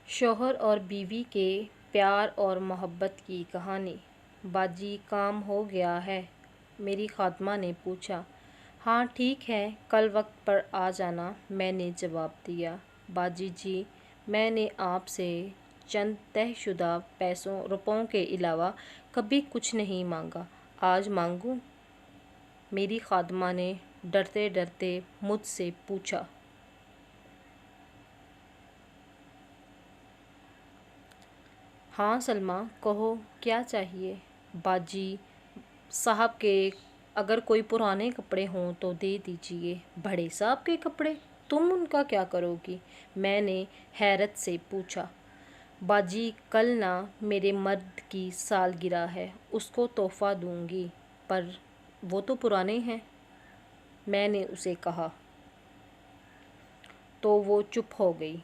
شوہر اور بیوی کے پیار اور محبت کی کہانی۔ باجی کام ہو گیا ہے؟ میری خادمہ نے پوچھا۔ ہاں ٹھیک ہے، کل وقت پر آ جانا، میں نے جواب دیا۔ باجی جی، میں نے آپ سے چند طے شدہ روپوں کے علاوہ کبھی کچھ نہیں مانگا، آج مانگوں؟ میری خادمہ نے ڈرتے ڈرتے مجھ سے پوچھا۔ ہاں سلمیٰ، کہو کیا چاہیے؟ باجی صاحب کے اگر کوئی پرانے کپڑے ہوں تو دے دیجیے۔ بڑے صاحب کے کپڑے؟ تم ان کا کیا کرو گی؟ میں نے حیرت سے پوچھا۔ باجی کل نا میرے مرد کی سالگرہ ہے، اس کو تحفہ دوں گی، پر وہ تو پرانے ہیں، میں نے اسے کہا۔ تو وہ چپ ہو گئی۔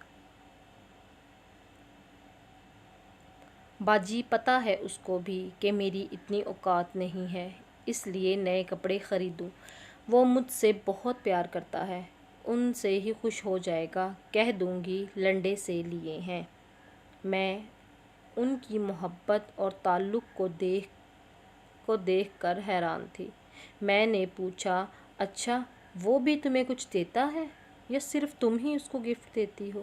باجی پتہ ہے اس کو بھی کہ میری اتنی اوقات نہیں ہے اس لیے نئے کپڑے خریدوں، وہ مجھ سے بہت پیار کرتا ہے، ان سے ہی خوش ہو جائے گا، کہہ دوں گی لنڈے سے لیے ہیں۔ میں ان کی محبت اور تعلق کو دیکھ کر حیران تھی۔ میں نے پوچھا، اچھا وہ بھی تمہیں کچھ دیتا ہے یا صرف تم ہی اس کو گفٹ دیتی ہو؟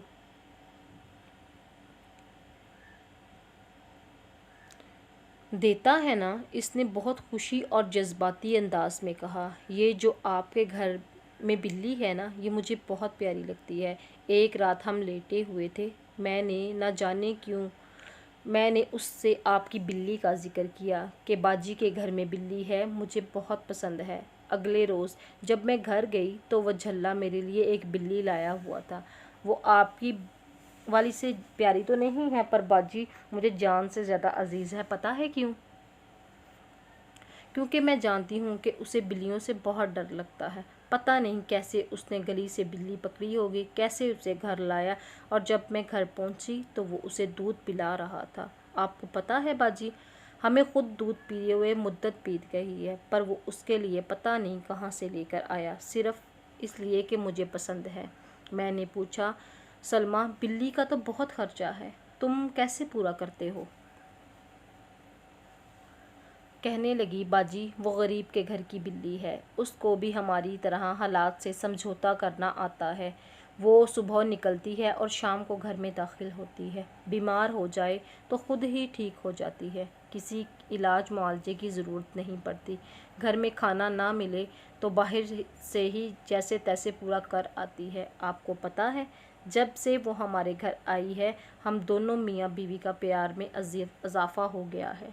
دیتا ہے نا، اس نے بہت خوشی اور جذباتی انداز میں کہا۔ یہ جو آپ کے گھر میں بلی ہے نا، یہ مجھے بہت پیاری لگتی ہے۔ ایک رات ہم لیٹے ہوئے تھے، میں نے نہ جانے کیوں میں نے اس سے آپ کی بلی کا ذکر کیا کہ باجی کے گھر میں بلی ہے، مجھے بہت پسند ہے۔ اگلے روز جب میں گھر گئی تو وہ جھلا میرے لیے ایک بلی لایا ہوا تھا۔ وہ آپ کی والی سے پیاری تو نہیں ہے، پر باجی مجھے جان سے زیادہ عزیز ہے، پتہ ہے کیوں؟ کیونکہ میں جانتی ہوں کہ اسے بلیوں سے بہت ڈر لگتا ہے۔ پتہ نہیں کیسے اس نے گلی سے بلی پکڑی ہوگی، کیسے اسے گھر لایا، اور جب میں گھر پہنچی تو وہ اسے دودھ پلا رہا تھا۔ آپ کو پتہ ہے باجی، ہمیں خود دودھ پیے ہوئے مدت بیت گئی ہے، پر وہ اس کے لیے پتہ نہیں کہاں سے لے کر آیا، صرف اس لیے کہ مجھے پسند ہے۔ میں نے پوچھا، سلمیٰ بلی کا تو بہت خرچہ ہے، تم کیسے پورا کرتے ہو؟ کہنے لگی، باجی وہ غریب کے گھر کی بلی ہے، اس کو بھی ہماری طرح حالات سے سمجھوتا کرنا آتا ہے۔ وہ صبح نکلتی ہے اور شام کو گھر میں داخل ہوتی ہے، بیمار ہو جائے تو خود ہی ٹھیک ہو جاتی ہے، کسی علاج معالجے کی ضرورت نہیں پڑتی، گھر میں کھانا نہ ملے تو باہر سے ہی جیسے تیسے پورا کر آتی ہے۔ آپ کو پتہ ہے جب سے وہ ہمارے گھر آئی ہے، ہم دونوں میاں بیوی کا پیار میں اضافہ ہو گیا ہے۔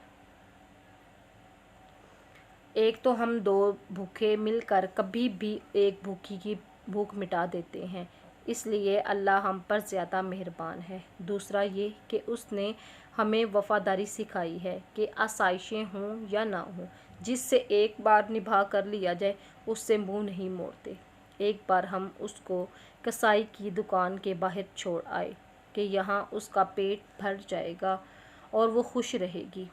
ایک تو ہم دو بھوکے مل کر کبھی بھی ایک بھوکی کی بھوک مٹا دیتے ہیں، اس لیے اللہ ہم پر زیادہ مہربان ہے۔ دوسرا یہ کہ اس نے ہمیں وفاداری سکھائی ہے کہ آسائشیں ہوں یا نہ ہوں، جس سے ایک بار نبھا کر لیا جائے اس سے منہ نہیں موڑتے۔ ایک بار ہم اس کو کسائی کی دکان کے باہر چھوڑ آئے کہ یہاں اس کا پیٹ بھر جائے گا اور وہ خوش رہے گی،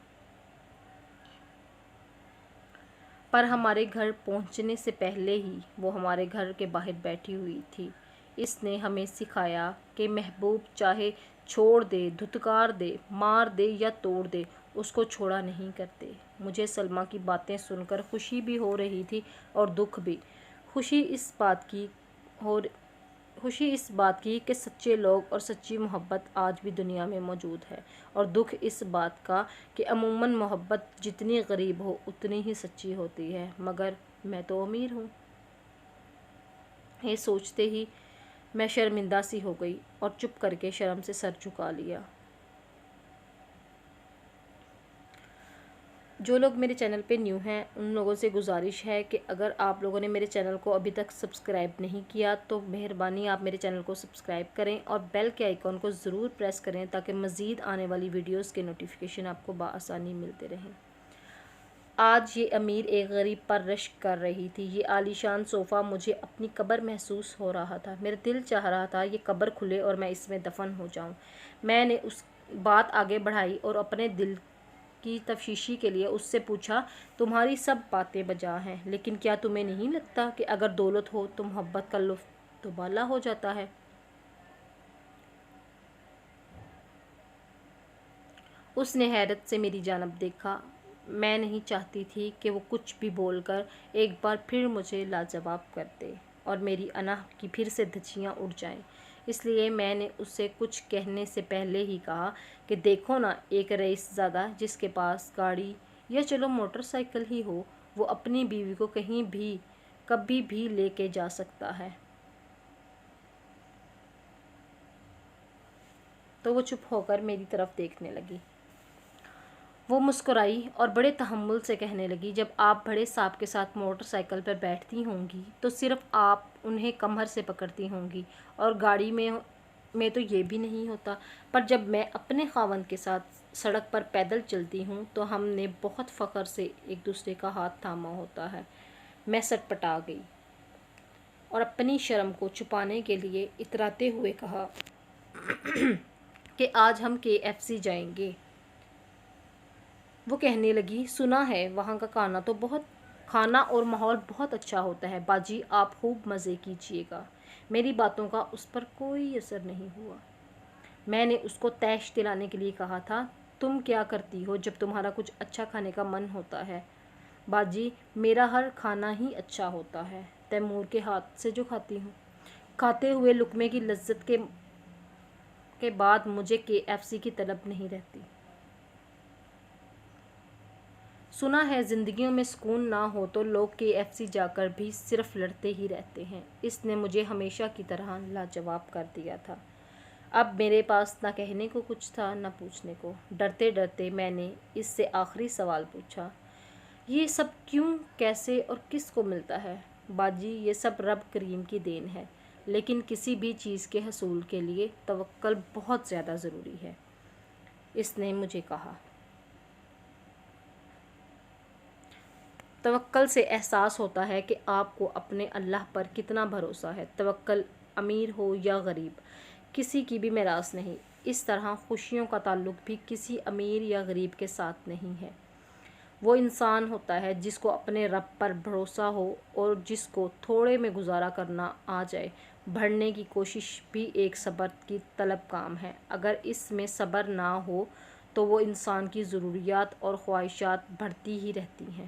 پر ہمارے گھر پہنچنے سے پہلے ہی وہ ہمارے گھر کے باہر بیٹھی ہوئی تھی۔ اس نے ہمیں سکھایا کہ محبوب چاہے چھوڑ دے، دھتکار دے، مار دے یا توڑ دے، اس کو چھوڑا نہیں کرتے۔ مجھے سلمیٰ کی باتیں سن کر خوشی بھی ہو رہی تھی اور دکھ بھی۔ خوشی اس بات کی کہ سچے لوگ اور سچی محبت آج بھی دنیا میں موجود ہے، اور دکھ اس بات کا کہ عموماً محبت جتنی غریب ہو اتنی ہی سچی ہوتی ہے، مگر میں تو امیر ہوں۔ یہ سوچتے ہی میں شرمندہ سی ہو گئی اور چپ کر کے شرم سے سر جھکا لیا۔ جو لوگ میرے چینل پہ نیو ہیں ان لوگوں سے گزارش ہے کہ اگر آپ لوگوں نے میرے چینل کو ابھی تک سبسکرائب نہیں کیا تو مہربانی آپ میرے چینل کو سبسکرائب کریں اور بیل کے آئیکن کو ضرور پریس کریں تاکہ مزید آنے والی ویڈیوز کے نوٹیفیکیشن آپ کو بآسانی ملتے رہیں۔ آج یہ امیر ایک غریب پر رشک کر رہی تھی۔ یہ عالیشان صوفہ مجھے اپنی قبر محسوس ہو رہا تھا۔ میرا دل چاہ رہا تھا یہ قبر کھلے اور میں اس میں دفن ہو جاؤں۔ میں نے اس بات آگے بڑھائی اور اپنے دل کی تفتیش کے لیے اس سے پوچھا، تمہاری سب باتیں بجا ہیں، لیکن کیا تمہیں نہیں لگتا کہ اگر دولت ہو تو محبت کا لطف دوبالا ہو جاتا ہے؟ اس نے حیرت سے میری جانب دیکھا۔ میں نہیں چاہتی تھی کہ وہ کچھ بھی بول کر ایک بار پھر مجھے لاجواب کر دے اور میری انا کی پھر سے دھجیاں اڑ جائیں۔ اس لیے میں نے اسے کچھ کہنے سے پہلے ہی کہا کہ دیکھو نا، ایک رئیس زادہ جس کے پاس گاڑی یا چلو موٹر سائیکل ہی ہو، وہ اپنی بیوی کو کہیں بھی کبھی بھی لے کے جا سکتا ہے۔ تو وہ چپ ہو کر میری طرف دیکھنے لگی۔ وہ مسکرائی اور بڑے تحمل سے کہنے لگی، جب آپ بڑے صاحب کے ساتھ موٹر سائیکل پر بیٹھتی ہوں گی تو صرف آپ انہیں کمر سے پکڑتی ہوں گی، اور گاڑی میں تو یہ بھی نہیں ہوتا۔ پر جب میں اپنے خاوند کے ساتھ سڑک پر پیدل چلتی ہوں تو ہم نے بہت فخر سے ایک دوسرے کا ہاتھ تھاما ہوتا ہے۔ میں سٹپٹا گئی اور اپنی شرم کو چھپانے کے لیے اتراتے ہوئے کہا کہ آج ہم KFC جائیں گے۔ وہ کہنے لگی، سنا ہے وہاں کا کھانا اور ماحول بہت اچھا ہوتا ہے، باجی آپ خوب مزے کیجیے گا۔ میری باتوں کا اس پر کوئی اثر نہیں ہوا۔ میں نے اس کو تیش دلانے کے لیے کہا تھا، تم کیا کرتی ہو جب تمہارا کچھ اچھا کھانے کا من ہوتا ہے؟ باجی میرا ہر کھانا ہی اچھا ہوتا ہے، تیمور کے ہاتھ سے جو کھاتی ہوں۔ کھاتے ہوئے لقمے کی لذت کے بعد مجھے KFC کی طلب نہیں رہتی۔ سنا ہے زندگیوں میں سکون نہ ہو تو لوگ KFC جا کر بھی صرف لڑتے ہی رہتے ہیں۔ اس نے مجھے ہمیشہ کی طرح لاجواب کر دیا تھا۔ اب میرے پاس نہ کہنے کو کچھ تھا نہ پوچھنے کو۔ ڈرتے ڈرتے میں نے اس سے آخری سوال پوچھا، یہ سب کیوں، کیسے اور کس کو ملتا ہے؟ باجی یہ سب رب کریم کی دین ہے، لیکن کسی بھی چیز کے حصول کے لیے توکل بہت زیادہ ضروری ہے، اس نے مجھے کہا۔ توکل سے احساس ہوتا ہے کہ آپ کو اپنے اللہ پر کتنا بھروسہ ہے۔ توکل امیر ہو یا غریب، کسی کی بھی میراث نہیں۔ اس طرح خوشیوں کا تعلق بھی کسی امیر یا غریب کے ساتھ نہیں ہے۔ وہ انسان ہوتا ہے جس کو اپنے رب پر بھروسہ ہو اور جس کو تھوڑے میں گزارا کرنا آ جائے۔ بڑھنے کی کوشش بھی ایک صبر کی طلب کام ہے۔ اگر اس میں صبر نہ ہو تو وہ انسان کی ضروریات اور خواہشات بڑھتی ہی رہتی ہیں۔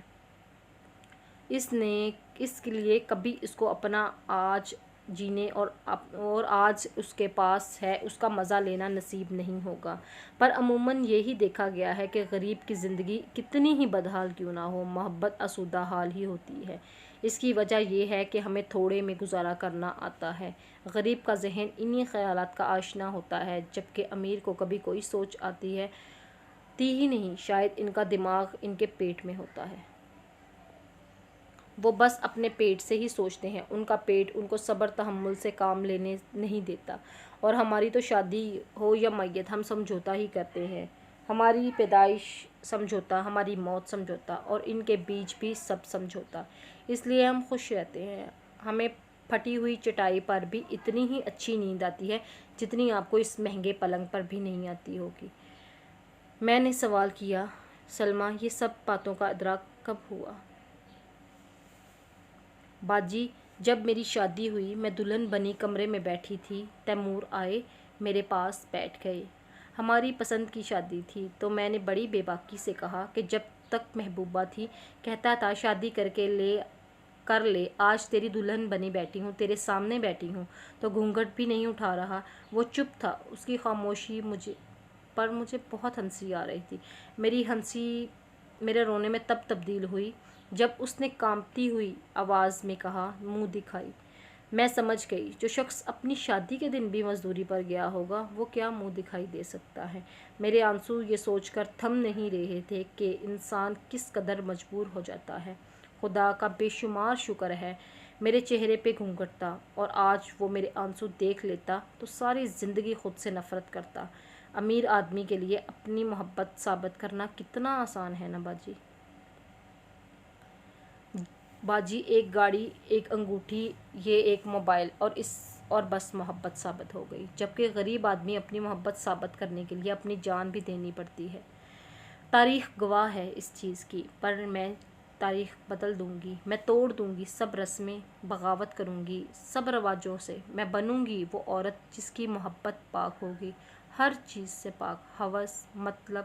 اس کے لیے کبھی اس کو اپنا آج جینے اور آج اس کے پاس ہے اس کا مزہ لینا نصیب نہیں ہوگا۔ پر عموماً یہی دیکھا گیا ہے کہ غریب کی زندگی کتنی ہی بدحال کیوں نہ ہو، محبت آسودہ حال ہی ہوتی ہے۔ اس کی وجہ یہ ہے کہ ہمیں تھوڑے میں گزارا کرنا آتا ہے۔ غریب کا ذہن انہی خیالات کا آشنا ہوتا ہے، جبکہ امیر کو کبھی کوئی سوچ آتی ہی نہیں، شاید ان کا دماغ ان کے پیٹ میں ہوتا ہے۔ وہ بس اپنے پیٹ سے ہی سوچتے ہیں، ان کا پیٹ ان کو صبر تحمل سے کام لینے نہیں دیتا۔ اور ہماری تو شادی ہو یا میت ہم سمجھوتا ہی کرتے ہیں، ہماری پیدائش سمجھوتا، ہماری موت سمجھوتا، اور ان کے بیچ بھی سب سمجھوتا۔ اس لیے ہم خوش رہتے ہیں۔ ہمیں پھٹی ہوئی چٹائی پر بھی اتنی ہی اچھی نیند آتی ہے جتنی آپ کو اس مہنگے پلنگ پر بھی نہیں آتی ہوگی۔ میں نے سوال کیا، سلمیٰ یہ سب باتوں کا ادراک کب ہوا؟ باجی جب میری شادی ہوئی، میں دلہن بنی کمرے میں بیٹھی تھی، تیمور آئے، میرے پاس بیٹھ گئے۔ ہماری پسند کی شادی تھی، تو میں نے بڑی بے باکی سے کہا کہ جب تک محبوبہ تھی کہتا تھا شادی کر لے، آج تیری دلہن بنی بیٹھی ہوں، تیرے سامنے بیٹھی ہوں تو گھونگھٹ بھی نہیں اٹھا رہا۔ وہ چپ تھا، اس کی خاموشی پر مجھے بہت ہنسی آ رہی تھی۔ میری ہنسی میرے رونے میں تب تبدیل ہوئی جب اس نے کانپتی ہوئی آواز میں کہا، منہ دکھائی۔ میں سمجھ گئی، جو شخص اپنی شادی کے دن بھی مزدوری پر گیا ہوگا وہ کیا منہ دکھائی دے سکتا ہے۔ میرے آنسو یہ سوچ کر تھم نہیں رہے تھے کہ انسان کس قدر مجبور ہو جاتا ہے۔ خدا کا بے شمار شکر ہے میرے چہرے پہ گھونگھٹ تھا، اور آج وہ میرے آنسو دیکھ لیتا تو ساری زندگی خود سے نفرت کرتا۔ امیر آدمی کے لیے اپنی محبت ثابت کرنا کتنا آسان ہے نا باجی۔ باجی ایک گاڑی، ایک انگوٹھی، یہ ایک موبائل اور بس محبت ثابت ہو گئی، جبکہ غریب آدمی اپنی محبت ثابت کرنے کے لیے اپنی جان بھی دینی پڑتی ہے۔ تاریخ گواہ ہے اس چیز کی، پر میں تاریخ بدل دوں گی، میں توڑ دوں گی سب رسمیں، بغاوت کروں گی سب رواجوں سے۔ میں بنوں گی وہ عورت جس کی محبت پاک ہوگی، ہر چیز سے پاک، ہوس، مطلب،